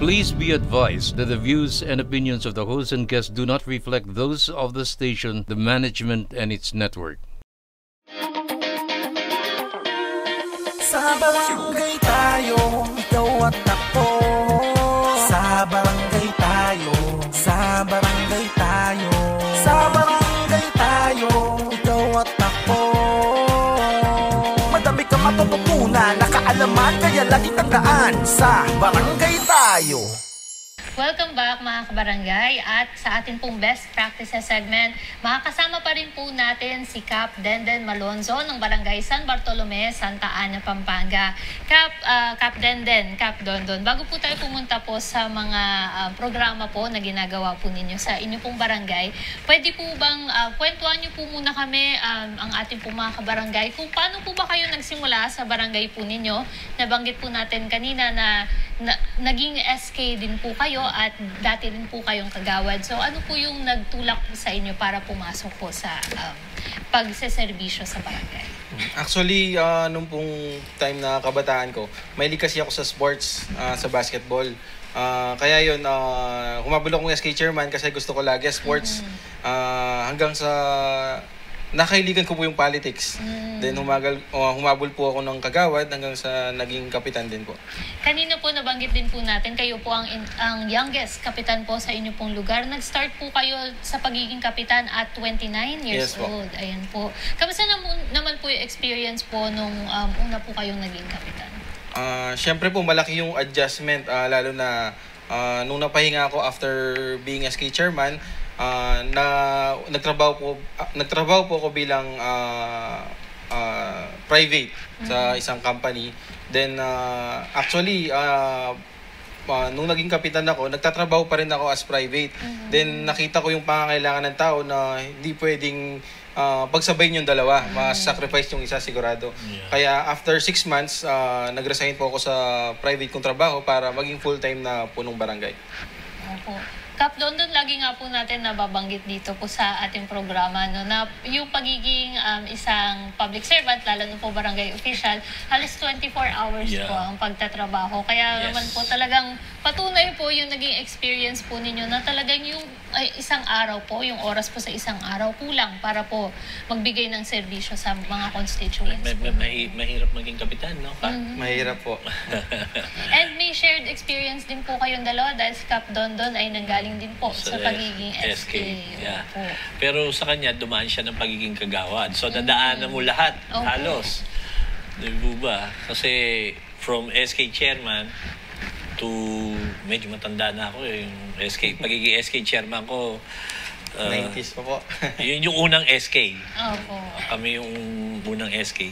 Please be advised that the views and opinions of the host and guests do not reflect those of the station, the management, and its network. Sa barangay tayo, ikaw at ako. Sa barangay tayo, sa barangay tayo. Sa barangay tayo, ikaw at ako. Madami kang matututunan, nakaalaman, kaya lagi tandaan. Sa barangay tayo. Welcome back mga kabarangay, at sa ating pong best practices segment, makakasama pa rin po natin si Cap Denden Malonzo ng Barangay San Bartolome, Santa Ana, Pampanga. Cap Denden, Cap Dondon, bago po tayo pumunta po sa mga programa po na ginagawa po ninyo sa inyo pong barangay, pwede po bang kwentuhan nyo po muna kami, ang ating pong mga kabarangay, kung paano po ba kayo nagsimula sa barangay po ninyo? Nabanggit po natin kanina na naging SK din po kayo at dati rin po kayong kagawad. So ano po yung nagtulak po sa inyo para pumasok po sa pagseserbisyo sa barangay? Actually, nung pong time na kabataan ko, mahilig kasi ako sa sports, sa basketball. Kaya yun, humabol akong SK chairman kasi gusto ko lagi sports. Hanggang sa nakailigan ko po yung politics. Then humabol po ako ng kagawad hanggang sa naging kapitan din po. Kanina po nabanggit din po natin, kayo po ang youngest kapitan po sa inyo pong lugar. Nag-start po kayo sa pagiging kapitan at 29 years old. Ayan po. Kamusta naman po yung experience po nung una po kayong naging kapitan? Siyempre po malaki yung adjustment, lalo na nung napahinga ako after being SK chairman. Nagtrabaho po ako bilang private sa isang company. Then actually nung naging kapitan ako, nagtatrabaho pa rin ako as private. Then nakita ko yung pangangailangan ng tao na hindi pwedeng pagsabayin yung dalawa, mas-sacrifice yung isa sigurado. Kaya after 6 months, nag-resign po ako sa private kong trabaho para maging full-time na punong barangay. Opo. Kap, doon lagi nga po natin nababanggit dito po sa ating programa, no, na yung pagiging isang public servant, lalo na po barangay official, halos 24 hours po ang pagtatrabaho. Kaya naman po talagang patunay po yung naging experience po ninyo na talagang yung isang araw po, yung oras po sa isang araw kulang para po magbigay ng serbisyo sa mga constituents. Mahirap maging kapitan, no? Mahirap po. And may shared experience din po kayong dalawa dahil si Cap Dondon ay nanggaling din po sa pagiging SK. Yeah. Pero sa kanya, dumaan siya ng pagiging kagawad. So, dadaanan mo lahat, halos. Di ba? Kasi from SK chairman to medyo matanda na ako yung SK. Pagiging SK chairman ko, 90s pa po. Yun yung unang SK. Opo. Kami yung unang SK.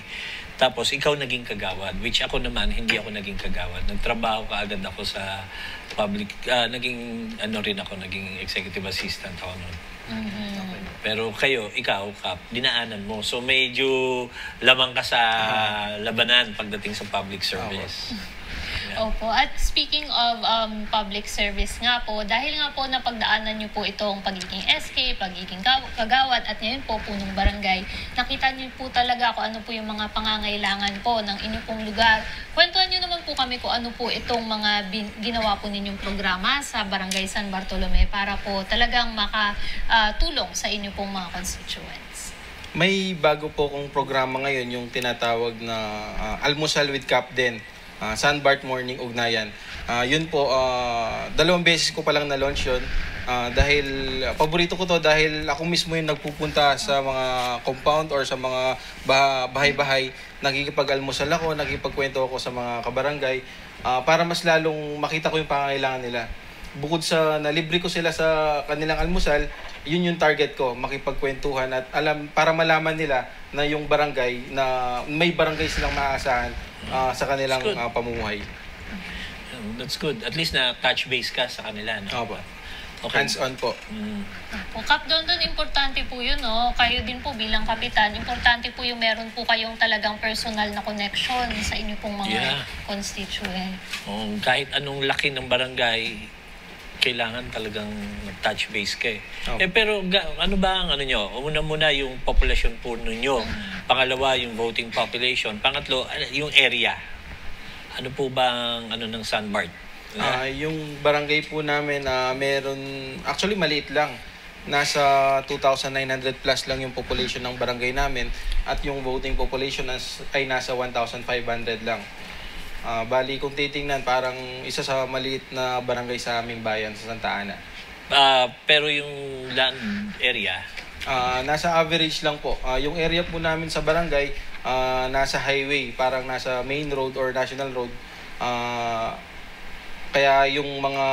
Tapos ikaw naging kagawad, which ako naman, hindi ako naging kagawad. Nagtrabaho kaagad ako sa public, naging naging executive assistant ako noon. Pero ikaw, Kap, dinaanan mo. So medyo lamang ka sa labanan pagdating sa public service. Opo. At speaking of public service nga po, dahil nga po napagdaanan niyo po itong pagiging SK, pagiging kagawad, at ngayon po punong barangay, nakita niyo po talaga kung ano po yung mga pangangailangan po ng inyong pong lugar. Kwentuhan niyo naman po kami kung ano po itong mga ginawa po ninyong programa sa Barangay San Bartolome para po talagang makatulong sa inyong pong mga constituents. May bago po kong programa ngayon, yung tinatawag na Almusal with Cap Den. San Bart Morning Ugnayan. Yun po, 2 beses ko palang na-launch yun. Dahil, paborito ko to dahil ako mismo yung nagpupunta sa mga compound or sa mga bahay-bahay. Nakikipag-almusal ako, nakikipagkwento ako sa mga kabarangay para mas lalong makita ko yung pangangailangan nila. Bukod sa nalibre ko sila sa kanilang almusal, yun yung target ko, makipagkwentuhan at para malaman nila na yung barangay, na may barangay silang maaasahan sa kanilang pamumuhay. That's good. At least na touch base ka sa kanila, no? Opo. Okay. Hands-on po. Kap, doon importante po yun, no? Kayo din po bilang kapitan, importante po yung meron po kayong talagang personal na connection sa inyo pong mga constituent. Kahit anong laki ng barangay, kailangan talagang touch base ka eh. Pero ano ba ang nyo? Una yung population po ninyo. Pangalawa, yung voting population. Pangatlo, yung area. Ano po ba ang ng San Bart? Yung barangay po namin, meron, actually maliit lang. Nasa 2,900 plus lang yung population ng barangay namin at yung voting population ay nasa 1,500 lang. Bali, kung titingnan, parang isa sa maliit na barangay sa aming bayan sa Santa Ana. Pero yung land area? Nasa average lang po. Yung area po namin sa barangay, nasa highway, parang nasa main road or national road. Kaya yung mga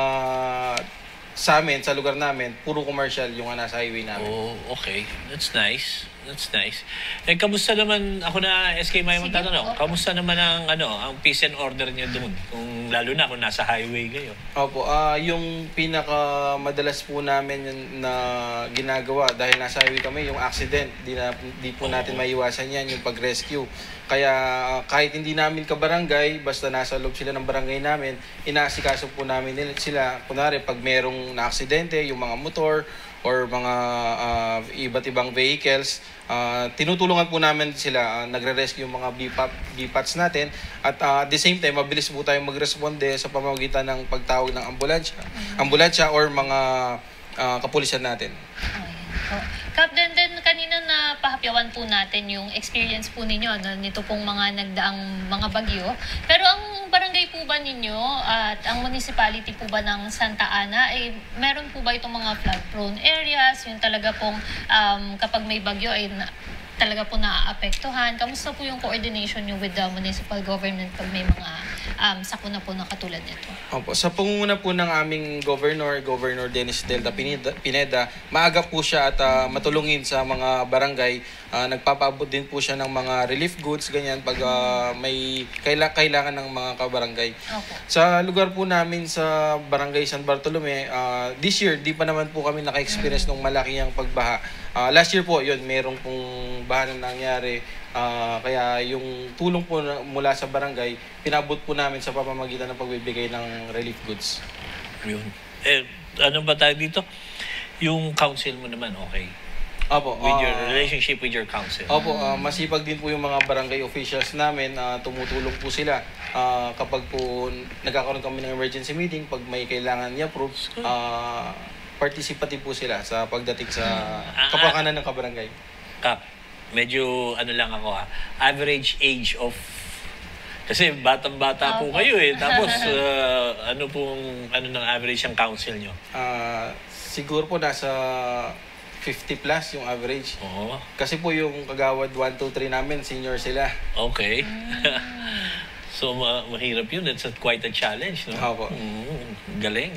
sa amin, sa lugar namin, puro commercial yung nasa highway namin. Oh, okay. That's nice. That's nice. Eh, kamusta naman, ako na SK may magtatanong, kamusta naman ang peace and order niyo doon? Kung lalo na kung nasa highway kayo. Opo, yung pinaka madalas po namin na ginagawa dahil nasa highway kami, yung accident, di po natin maiwasan yan, yung pag-rescue. Kaya kahit hindi namin kabarangay, basta nasa loob sila ng barangay namin, inaasikaso po namin sila. Kunwari, pag merong na-aksidente, yung mga motor or mga iba't ibang vehicles, tinutulungan po namin sila, nagre-rescue yung mga BPATs natin. At at the same time, mabilis po tayong magresponde sa pamamagitan ng pagtawag ng ambulansya or mga kapulisan natin. Kap, then kanina na pahapyawan po natin yung experience po ninyo nito pong mga nagdaang mga bagyo. Pero ang barangay po ba ninyo at ang municipality po ba ng Santa Ana, meron po ba itong mga flood-prone areas? Yung talaga pong kapag may bagyo ay talaga po naaapektuhan. Kamusta po yung coordination nyo with the municipal government pag may mga sakuna po na katulad nito? Opo, sa pangunguna po ng aming Governor Dennis Delta Pineda, maaga po siya at matulungin sa mga barangay. Nagpapaabot din po siya ng mga relief goods, ganyan, pag may kailangan ng mga kabarangay. Okay. Sa lugar po namin sa Barangay San Bartolome, this year, di pa naman po kami naka-experience ng malaking pagbaha. Last year po, yun, merong pong baha na nangyari. Kaya yung tulong po mula sa barangay, pinabot po namin sa pamamagitan ng pagbibigay ng relief goods. Yun. Ano ba tayo dito? Yung council mo naman, okay? Opo. With your relationship with your council. Opo, masipag din po yung mga barangay officials namin. Tumutulong po sila. Kapag po nagkakaroon kami ng emergency meeting, pag may kailangan i-approve, participative po sila sa pagdating sa kapakanan ng kabarangay. Kap, medyo lang ako average age of, kasi batang-bata po kayo tapos ng average ang council nyo? Siguro po nasa 50 plus yung average. Oo. Kasi po yung kagawad 1, 2, 3 namin, senior sila. Okay. So, mahirap yun. It's quite a challenge, no? Opo. Galing.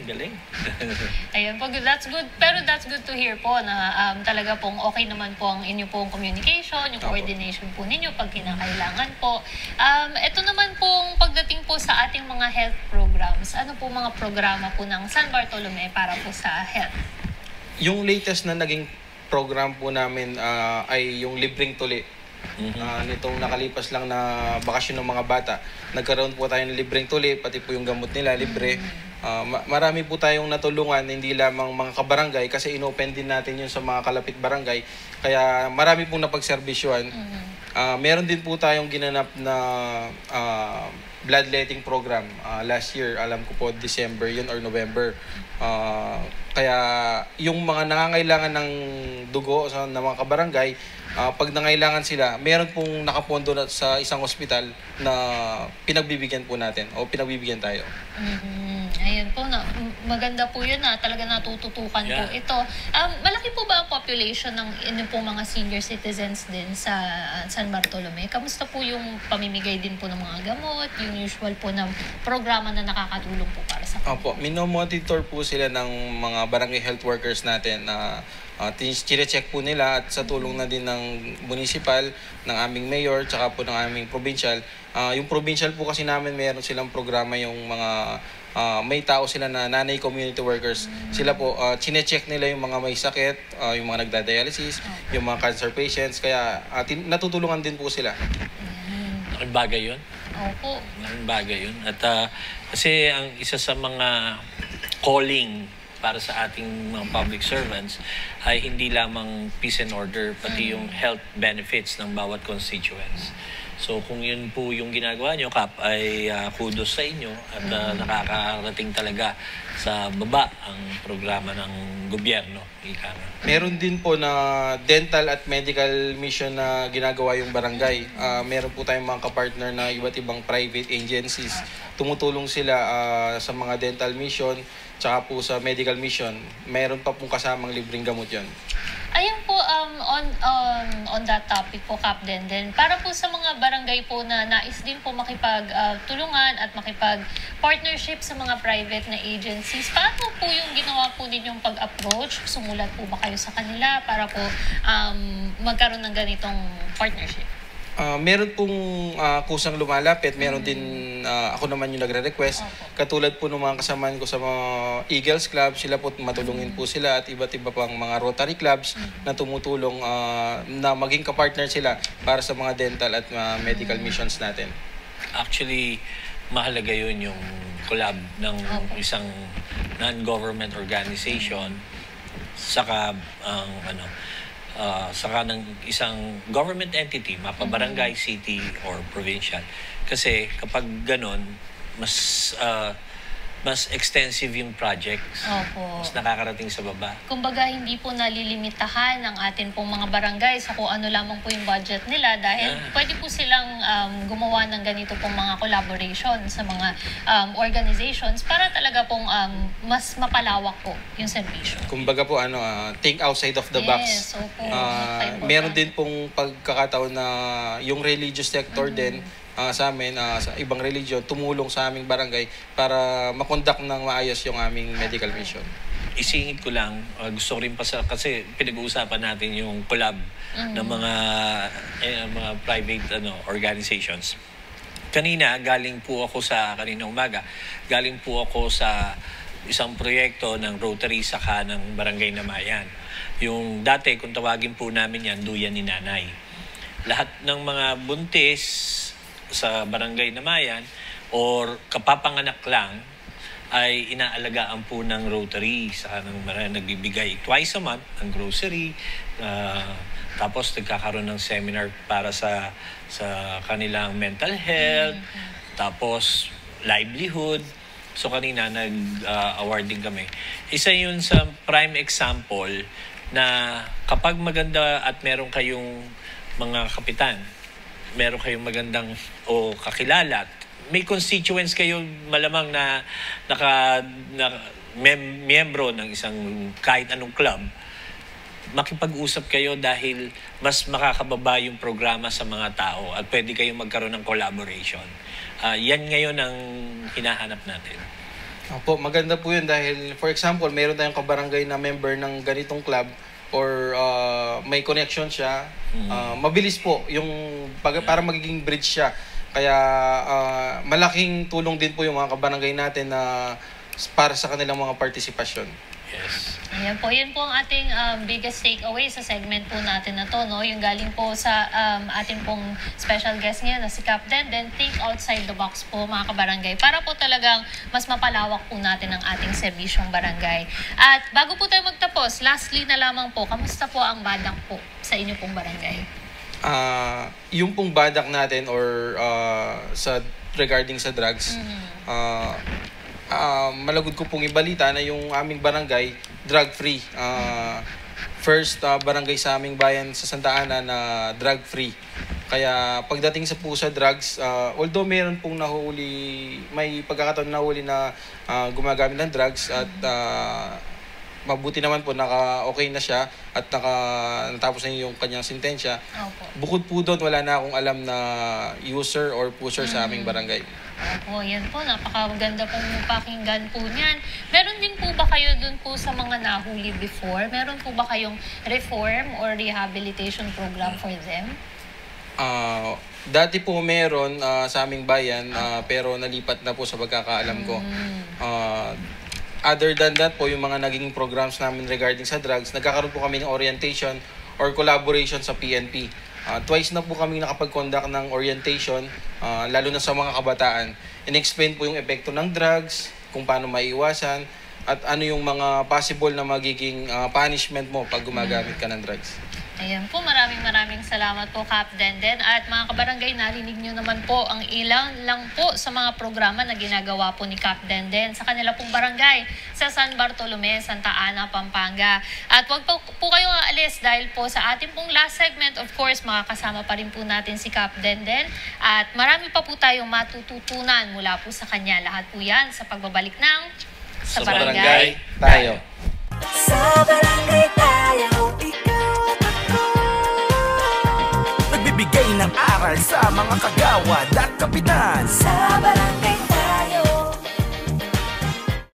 Ayun po, that's good. Pero that's good to hear po na talaga pong okay naman po ang inyo pong communication, yung coordination po ninyo pag kinakailangan po. Ito naman pong pagdating po sa ating mga health programs, ano po mga programa po ng San Bartolome para po sa health? Yung latest na naging program po namin ay yung libreng tuli. Nitong nakalipas lang na bakasyon ng mga bata, nagkaroon po tayo ng libreng tuli, pati po yung gamot nila libre. Marami po tayong natulungan, hindi lamang mga kabarangay, kasi inopen din natin yun sa mga kalapit barangay, kaya marami pong napagservisyoan. Meron din po tayong ginanap na bloodletting program last year, alam ko po December yun or November. Kaya yung mga nangangailangan ng dugo ng mga kabarangay, pag nangailangan sila, meron pong nakapondo sa isang ospital na pinagbibigyan po natin o pinagbibigyan tayo. Ayun po, maganda po yun talaga natututukan po ito. Malaki po ba ang population ng inyong pong mga senior citizens din sa San Bartolome? Kamusta po yung pamimigay din po ng mga gamot, yung usual po na programa na nakakatulong po para sa kanila? Opo, minomonitor po sila ng mga barangay health workers natin na chine-check po nila, at sa tulong na din ng municipal, ng aming mayor, tsaka po ng aming provincial. Yung provincial po kasi namin, meron silang programa, yung mga may tao sila na nanay community workers. Sila po, chine-check nila yung mga may sakit, yung mga nagda-dialysis, yung mga cancer patients, kaya natutulungan din po sila. Ang bagay yun? Opo. Ang bagay yun. At kasi ang isa sa mga calling para sa ating mga public servants ay hindi lamang peace and order, pati yung health benefits ng bawat constituents. So kung yun po yung ginagawa nyo, Kap, ay kudos sa inyo at nakakarating talaga sa baba ang programa ng gobyerno. Ika nga. Meron din po na dental at medical mission na ginagawa yung barangay. Meron po tayong mga kapartner na iba't ibang private agencies. Tumutulong sila sa mga dental mission, tsaka po sa medical mission. Meron pa pong kasamang libreng gamot yon. Ayun po, on that topic po, Kap Denden, para po sa mga barangay po na nais din po makipag-tulungan at makipag-partnership sa mga private na agencies, paano po yung ginawa po ninyong pag-approach? Sumulat po ba kayo sa kanila para po magkaroon ng ganitong partnership? Meron pong kusang lumalapit, meron din ako naman yung nagre-request. Katulad po ng mga kasamaan ko sa mga Eagles Club, sila po matulungin po sila at iba't iba pang mga Rotary Clubs na tumutulong na maging kapartner sila para sa mga dental at medical missions natin. Actually, mahalaga yun yung collab ng isang non-government organization saka saka ng isang government entity, mapabarangay, city, or provincial. Kasi kapag ganon, mas extensive yung projects. Opo. Mas nakakarating sa baba. Kumbaga, hindi po nalilimitahan ng atin pong mga barangay sa kung ano lamang po yung budget nila dahil pwede po silang gumawa ng ganito pong mga collaboration sa mga organizations para talaga pong mas mapalawak po yung serbisyo. Kumbaga po, think outside of the box. Yes, opo. Meron din pong pagkakataon na yung religious sector din, sa amin, sa ibang religion, tumulong sa aming barangay para makondak ng maayos yung aming medical mission. Isingit ko lang, gusto ko rin kasi pinag-uusapan natin yung collab ng mga private organizations. Kanina umaga, galing po ako sa isang proyekto ng Rotary saka ng Barangay Namayan. Yung dati, kung tawagin po namin yan, Duyan ni Nanay. Lahat ng mga buntis sa Barangay Namayan or kapapanganak lang ay inaalagaan po ng Rotary sa nagbibigay twice a month ng grocery, tapos nagkakaroon ng seminar para sa kanilang mental health, tapos livelihood. So kanina nag-awarding kami. Isa yun sa prime example na kapag maganda at meron kayong mga kapitan, meron kayong magandang o kakilala, may constituents kayo malamang na miyembro ng isang kahit anong club, makipag-usap kayo dahil mas makakababa yung programa sa mga tao at pwede kayong magkaroon ng collaboration. Yan ngayon ang hinahanap natin. Opo, maganda po yun dahil, for example, meron tayong kabarangay na member ng ganitong club or may connection siya, mabilis po yung para magiging bridge siya. Kaya malaking tulong din po yung mga kabarangay natin na para sa kanilang mga partisipasyon. Yes. Ayan po, yun po ang ating biggest takeaway sa segment po natin na to, no? Yung galing po sa ating pong special guest ngayon na si Kap Denden, think outside the box po mga kabarangay para po talagang mas mapalawak po natin ang ating serbisyong barangay. At bago po tayo magtapos, lastly na lamang po, kamusta po ang badak po sa inyo pong barangay? Yung pong badak natin or regarding sa drugs, malagod ko pong ibalita na yung aming barangay drug-free. First barangay sa aming bayan sa Santa Ana na drug-free. Kaya pagdating sa drugs, although meron pong may pagkakataon nahuli na gumagamit ng drugs at mabuti naman po okay na siya at natapos na yung kanyang sentensya. Bukod po doon, wala na akong alam na user or pusher sa aming barangay. Opo, yan po. Napakaganda pong pakinggan po niyan. Meron din po ba kayo dun po sa mga nahuli before? Meron po ba kayong reform or rehabilitation program for them? Dati po meron sa aming bayan, pero nalipat na po sa pagkakaalam ko. Other than that po, yung mga naging programs namin regarding sa drugs, nagkakaroon po kami ng orientation or collaboration sa PNP. Twice na po kami nakapag-conduct ng orientation, lalo na sa mga kabataan. In-explain po yung epekto ng drugs, kung paano maiiwasan, at ano yung mga possible na magiging punishment mo pag gumagamit ka ng drugs. Ayan po, maraming salamat po, Kap Denden. At mga kabarangay, narinig nyo naman po ang ilang lang po sa mga programa na ginagawa po ni Kap Denden sa kanila pong barangay sa San Bartolome, Santa Ana, Pampanga. At huwag po kayong aalis dahil po sa ating pong last segment, of course, makakasama pa rin po natin si Kap Denden. At marami pa po tayong matututunan mula po sa kanya. Lahat po yan sa pagbabalik ng Sa Barangay Tayo. Sa barangay tayo, ikaw at ako. Nagbibigay ng aral sa mga kagawad at kapitan. Sa barangay